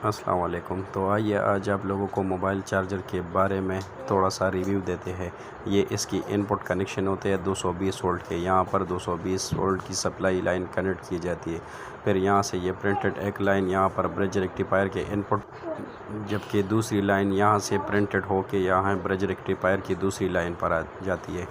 अस्सलाम वालेकुम। तो आइए आज आप लोगों को मोबाइल चार्जर के बारे में थोड़ा सा रिव्यू देते हैं। ये इसकी इनपुट कनेक्शन होते हैं 220 वोल्ट के। यहाँ पर 220 वोल्ट की सप्लाई लाइन कनेक्ट की जाती है। फिर यहाँ से ये प्रिंटेड एक लाइन यहाँ पर ब्रिज रेक्टिफायर के इनपुट, जबकि दूसरी लाइन यहाँ से प्रिंटेड होके यहाँ ब्रिज रेक्टिफायर की दूसरी लाइन पर आ जाती है।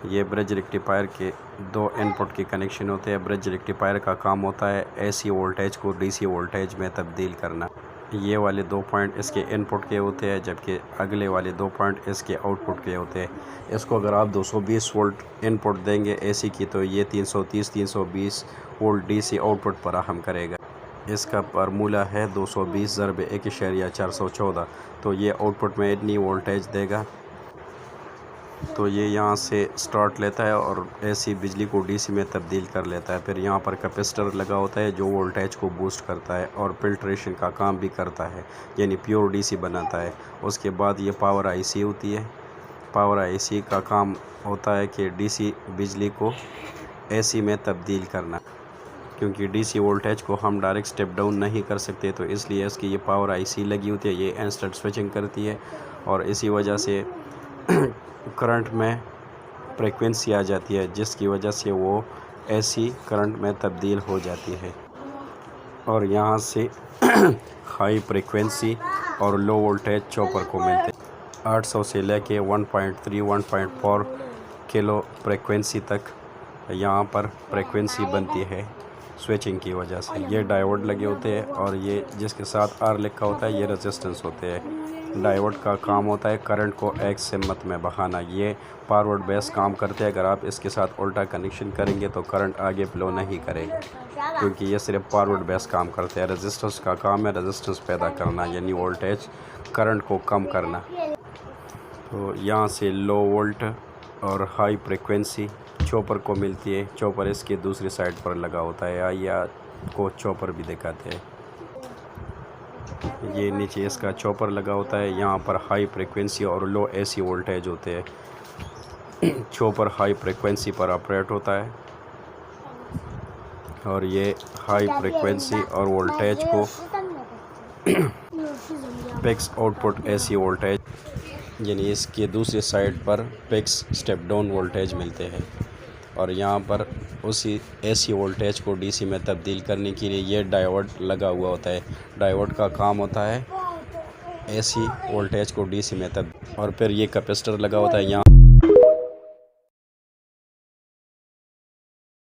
ये ब्रिज रेक्टिफायर के दो इनपुट के कनेक्शन होते हैं। ब्रिज रेक्टिफायर का काम होता है एसी वोल्टेज को डीसी वोल्टेज में तब्दील करना। ये वाले 2 पॉइंट इसके इनपुट के होते हैं, जबकि अगले वाले 2 पॉइंट इसके आउटपुट के होते हैं। इसको अगर आप 220 वोल्ट इनपुट देंगे एसी की, तो ये 330-320 वोल्ट डीसी आउटपुट फराहम करेगा। इसका फार्मूला है 220 ज़रब 1.414। तो ये आउटपुट में इतनी वोल्टेज देगा। तो ये यहाँ से स्टार्ट लेता है और एसी बिजली को डीसी में तब्दील कर लेता है। फिर यहाँ पर कैपेसिटर लगा होता है जो वोल्टेज को बूस्ट करता है और फिल्ट्रेशन का काम भी करता है, यानी प्योर डीसी बनाता है। उसके बाद ये पावर आईसी होती है। पावर आईसी का काम होता है कि डीसी बिजली को एसी में तब्दील करना, क्योंकि डीसी वोल्टेज को हम डायरेक्ट स्टेप डाउन नहीं कर सकते, तो इसलिए इसकी ये पावर आईसी लगी होती है। ये इंस्टेंट स्विचिंग करती है और इसी वजह से करंट में फ्रीक्वेंसी आ जाती है, जिसकी वजह से वो एसी करंट में तब्दील हो जाती है। और यहाँ से हाई फ्रीक्वेंसी और लो वोल्टेज चॉपर को मिलते हैं। 800 से लेके 1.3-1.4 किलो फ्रीक्वेंसी तक यहाँ पर फ्रीक्वेंसी बनती है स्विचिंग की वजह से। ये डायोड लगे होते हैं और ये जिसके साथ आर लिखा होता है ये रेजिस्टेंस होते हैं। डायोड का काम होता है करंट को एक सिमत में बहाना। ये फॉरवर्ड बेस काम करते हैं। अगर आप इसके साथ उल्टा कनेक्शन करेंगे तो करंट आगे फ्लो नहीं करेगा, क्योंकि ये सिर्फ फॉरवर्ड बेस काम करते हैं। रेजिस्टेंस का काम है रेजिस्टेंस पैदा करना, यानी वोल्टेज करंट को कम करना। तो यहाँ से लो वोल्ट और हाई फ्रिक्वेंसी चॉपर को मिलती है। चॉपर इसके दूसरी साइड पर लगा होता है। आइए आपको चॉपर भी दिखाते हैं। ये नीचे इसका चॉपर लगा होता है। यहाँ पर हाई फ्रिक्वेंसी और लो एसी वोल्टेज होते हैं। चॉपर हाई फ्रिक्वेंसी पर ऑपरेट होता है और ये हाई फ्रिक्वेंसी और वोल्टेज को फिक्स आउटपुट एसी वोल्टेज, यानी इसके दूसरी साइड पर फिक्स स्टेप डाउन वोल्टेज मिलते हैं। और यहाँ पर उसी एसी वोल्टेज को डीसी में तब्दील करने के लिए ये डायोड लगा हुआ होता है। डायोड का काम होता है एसी वोल्टेज को डीसी में तब्दील। और फिर ये कैपेसिटर लगा होता है यहाँ